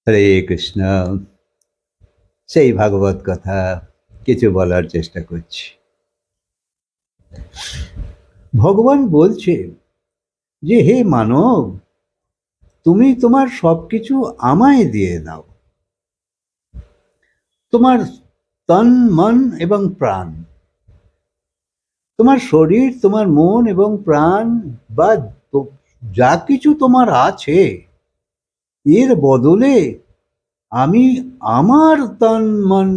হরে কৃষ্ণ। সেই ভাগবত কথা কিছু বলার চেষ্টা করছি। ভগবান বলছে যে হে মানব, তুমি তোমার সবকিছু আমায় দিয়ে দাও। তোমার তন মন এবং প্রাণ, তোমার শরীর, তোমার মন এবং প্রাণ বা যা কিছু তোমার আছে, এর বদলে আমি আমার তন মন,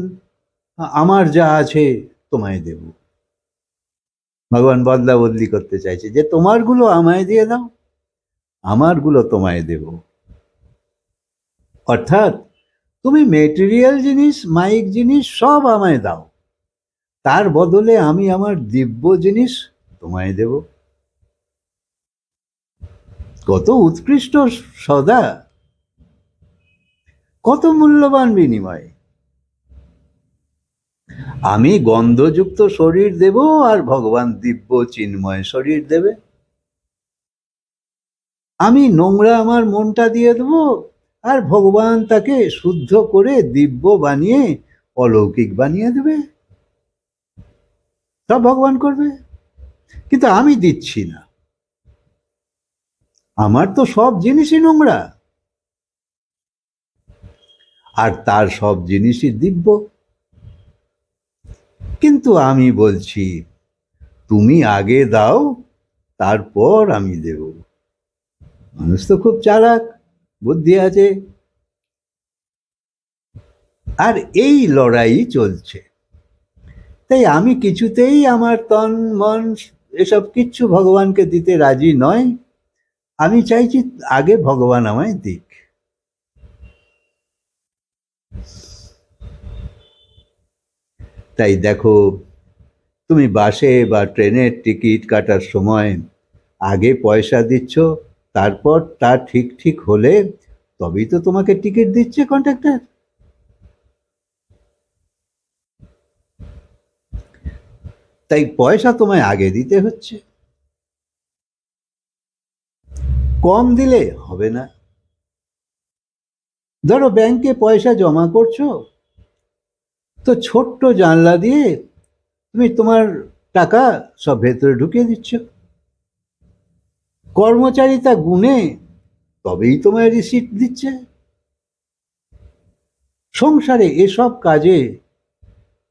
আমার যা আছে তোমায় দেব। ভগবান বদলা বদলি করতে চাইছে যে তোমারগুলো আমায় দিয়ে দাও, আমারগুলো তোমায় দেব। অর্থাৎ তুমি মেটেরিয়াল জিনিস, মাইক জিনিস সব আমায় দাও, তার বদলে আমি আমার দিব্য জিনিস তোমায় দেব। কত উৎকৃষ্ট সদা, কত মূল্যবান বিনিময়। আমি গন্ধযুক্ত শরীর দেব আর ভগবান দিব্য চিন্ময় শরীর দেবে। আমি নোংরা আমার মনটা দিয়ে দেবো আর ভগবান তাকে শুদ্ধ করে দিব্য বানিয়ে অলৌকিক বানিয়ে দেবে। সব ভগবান করবে, কিন্তু আমি দিচ্ছি না। আমার তো সব জিনিসই নোংরা আর তার সব জিনিসই দিব্য। কিন্তু আমি বলছি তুমি আগে দাও, তারপর আমি দেব। মানুষ তো খুব চালাক, বুদ্ধি আছে, আর এই লড়াই চলছে। তাই আমি কিছুতেই আমার তন মন এসব কিচ্ছু ভগবানকে দিতে রাজি নয়। আমি চাইছি আগে ভগবান আমায় দিক। তাই দেখো, তুমি বাসে বা ট্রেনের টিকিট কাটার সময় আগে পয়সা দিচ্ছ, তারপর তা ঠিক ঠিক হলে তবেই তো তোমাকে টিকিট দিচ্ছে কন্ডাক্টর। তাই পয়সা তোমায় আগে দিতে হচ্ছে। কম দিলে হবে না। ধরো ব্যাংকে পয়সা জমা করছো, তো ছোট্ট জানলা দিয়ে তুমি তোমার টাকা সব ভেতরে ঢুকিয়ে দিচ্ছ। কর্মচারী তা গুনে তবেই তোমায় রিসিট দিচ্ছে। সংসারে এসব কাজে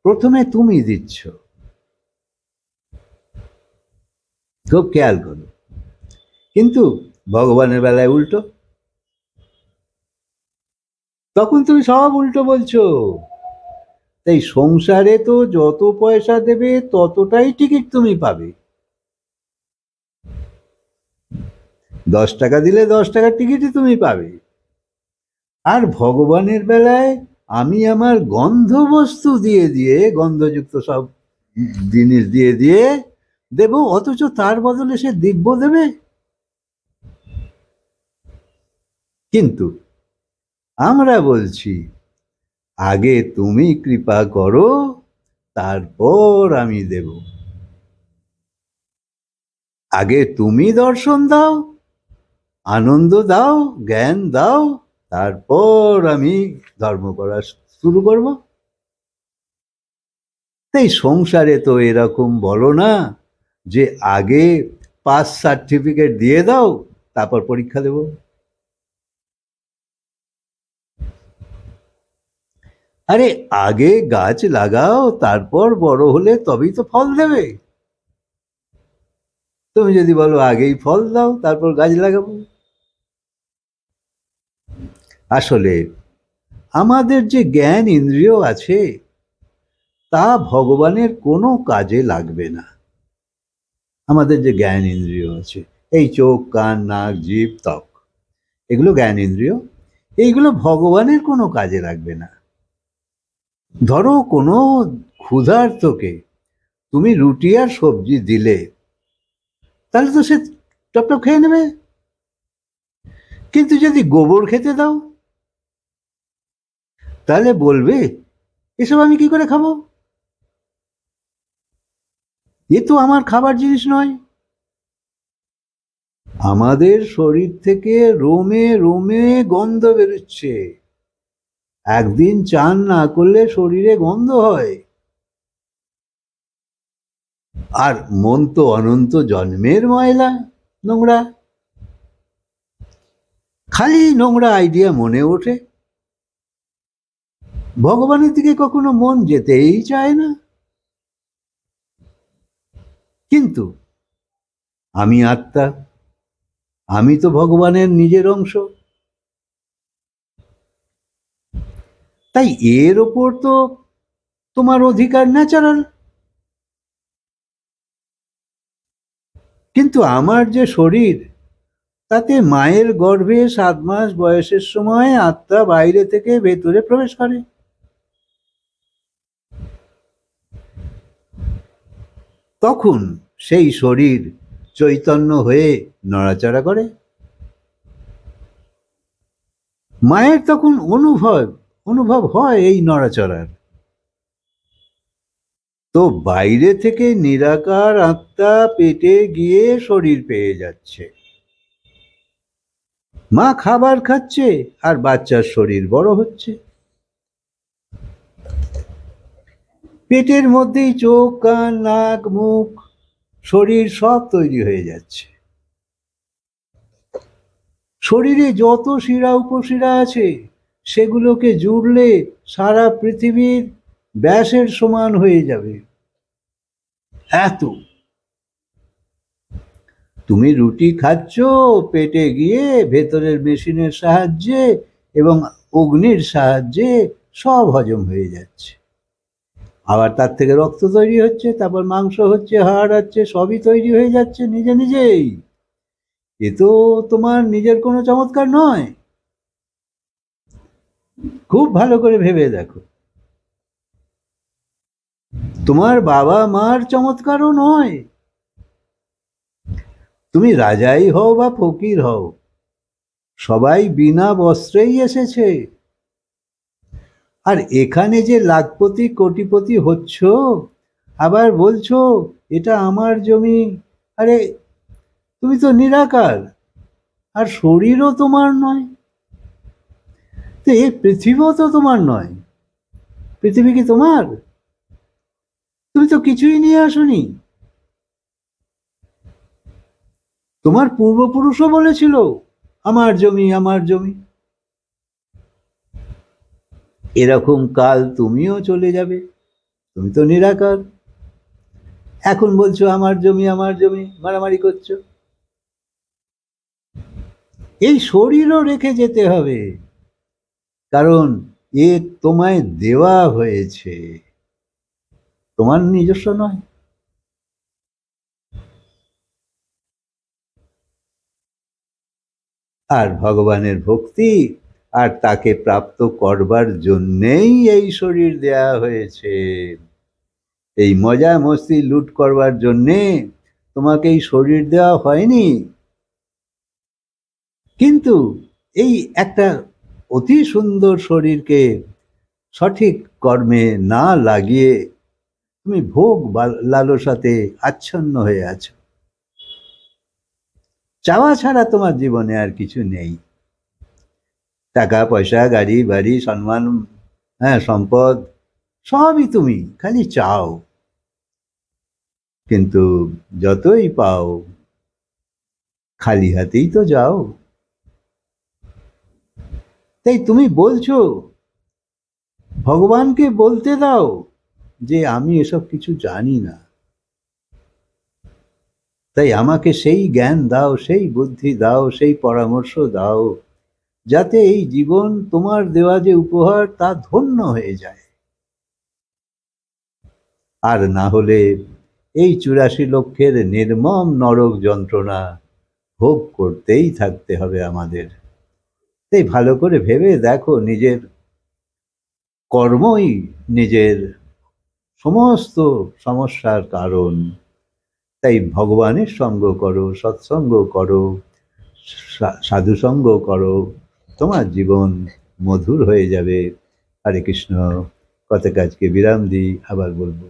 প্রথমে তুমি দিচ্ছ। খুব খেয়াল করো। কিন্তু ভগবানের বেলায় উল্টো। তখন তুমি সব উল্টো বলছো। তাই সংসারে তো যত পয়সা দেবে ততটাই টিকিট তুমি পাবে। 10 টাকা দিলে 10 টাকার টিকিটই তুমি পাবে। আর ভগবানের বেলায় আমি আমার গন্ধ বস্তু দিয়ে দিয়ে, গন্ধযুক্ত সব জিনিস দিয়ে দিয়ে দেব, অথচ তার বদলে সে দিব্য দেবে। কিন্তু আমরা বলছি আগে তুমি কৃপা করো, তারপর আমি দেব। আগে তুমি দর্শন দাও, আনন্দ দাও, জ্ঞান দাও, তারপর আমি ধর্ম করা শুরু করব। তাই সংসারে তো এরকম বলো না যে আগে পাস সার্টিফিকেট দিয়ে দাও, তারপর পরীক্ষা দেব। আরে আগে গাছ লাগাও, তারপর বড় হলে তবেই তো ফল দেবে। তুমি যদি বলো আগেই ফল দাও তারপর গাছ লাগাবো। আসলে আমাদের যে জ্ঞান ইন্দ্রিয় আছে, তা ভগবানের কোনো কাজে লাগবে না। আমাদের যে জ্ঞান ইন্দ্রিয় আছে, এই চোখ, কান, নাক, জিভ, ত্বক, এগুলো জ্ঞান ইন্দ্রিয়, এইগুলো ভগবানের কোনো কাজে লাগবে না। ধরো কোনো ক্ষুধার্তকে তুমি রুটি আর সবজি দিলে, তাহলে তো সে টপ টপ খেয়ে নেবে। কিন্তু যদি গোবর খেতে দাও, তাহলে বলবে এসব আমি কি করে খাবো, এ তো আমার খাবার জিনিস নয়। আমাদের শরীর থেকে রোমে রোমে গন্ধ বেরোচ্ছে, একদিন চান না করলে শরীরে গন্ধ হয়। আর মন তো অনন্ত জন্মের ময়লা, নোংরা। খালি নোংরা আইডিয়া মনে ওঠে, ভগবানের দিকে কখনো মন যেতেই চায় না। কিন্তু আমি আত্মা, আমি তো ভগবানের নিজের অংশ, তাই এর ওপর তো তোমার অধিকার ন্যাচারাল। কিন্তু আমার যে শরীর, তাতে মায়ের গর্ভে 7 মাস বয়সের সময় আত্মা বাইরে থেকে ভেতরে প্রবেশ করে। তখন সেই শরীর চৈতন্য হয়ে নড়াচড়া করে। মায়ের তখন অনুভব হয় এই নড়াচড়ার। তো বাইরে থেকে নিরাকার আত্মা পেটে গিয়ে শরীর পেয়ে যাচ্ছে। মা খাবার খাচ্ছে আর বাচ্চার শরীর বড় হচ্ছে। পেটের মধ্যেই চোখ, কান, নাক, মুখ, শরীর সব তৈরি হয়ে যাচ্ছে। শরীরে যত শিরা উপশিরা আছে সেগুলোকে জুড়লে সারা পৃথিবীর ব্যাসের সমান হয়ে যাবে। এত। তুমি রুটি খাচ্ছ, পেটে গিয়ে ভেতরের মেশিনের সাহায্যে এবং অগ্নির সাহায্যে সব হজম হয়ে যাচ্ছে। আবার তার থেকে রক্ত তৈরি হচ্ছে, তারপর মাংস হচ্ছে, হাড় হচ্ছে, সবই তৈরি হয়ে যাচ্ছে নিজে নিজেই। এ তো তোমার নিজের কোনো চমৎকার নয়। খুব ভালো করে ভেবে দেখো, তোমার বাবা মার চমৎকারও নয়। তুমি রাজাই হও বা ফকির হও, সবাই বিনা বস্ত্রেই এসেছে। আর এখানে যে লাখপতি কোটিপতি হচ্ছ, আবার বলছো এটা আমার জমি। আরে তুমি তো নিরাকার, আর শরীরও তোমার নয়। তো এই পৃথিবীও তো তোমার নয়। পৃথিবী কি তোমার? তুমি তো কিছুই নিয়ে আসোনি। তোমার পূর্বপুরুষও বলেছিল আমার জমি, আমার জমি। এরকম কাল তুমিও চলে যাবে, তুমি তো নিরাকার। এখন বলছো আমার জমি, আমার জমি, মারামারি করছো। এই শরীরও রেখে যেতে হবে, কারণ এ তোমায় দেওয়া হয়েছে, তোমার নিজস্ব নয়। আর ভগবানের ভক্তি আর তাকে প্রাপ্ত করবার জন্যেই এই শরীর দেয়া হয়েছে। এই মজা মস্তি লুট করবার জন্যে তোমাকে এই শরীর দেওয়া হয়নি। কিন্তু এই একটা অতি সুন্দর শরীরকে সঠিক কর্মে না লাগিয়ে তুমি ভোগ লালসাতে আচ্ছন্ন হয়ে আছো। চাওয়া ছাড়া তোমার জীবনে আর কিছু নেই। টাকা পয়সা, গাড়ি বাড়ি, সম্মান, সম্পদ, সবই তুমি খালি চাও। কিন্তু যতই পাও খালি হাতেই তো যাও। তাই তুমি বলছো ভগবানকে বলতে দাও যে আমি এসব কিছু জানি না, তাই আমাকে সেই জ্ঞান দাও, সেই বুদ্ধি দাও, সেই পরামর্শ দাও, যাতে এই জীবন তোমার দেওয়া যে উপহার তা ধন্য হয়ে যায়। আর না হলে এই 84 লক্ষের নির্মম নরক যন্ত্রণা ভোগ করতেই থাকতে হবে আমাদের। তাই ভালো করে ভেবে দেখো, নিজের কর্মই নিজের সমস্ত সমস্যার কারণ। তাই ভগবানের সঙ্গ করো, সৎসঙ্গ করো, সাধুসঙ্গ করো, তোমার জীবন মধুর হয়ে যাবে। হরে কৃষ্ণ। কথা আজকে বিরাম দিই, আবার বলবো।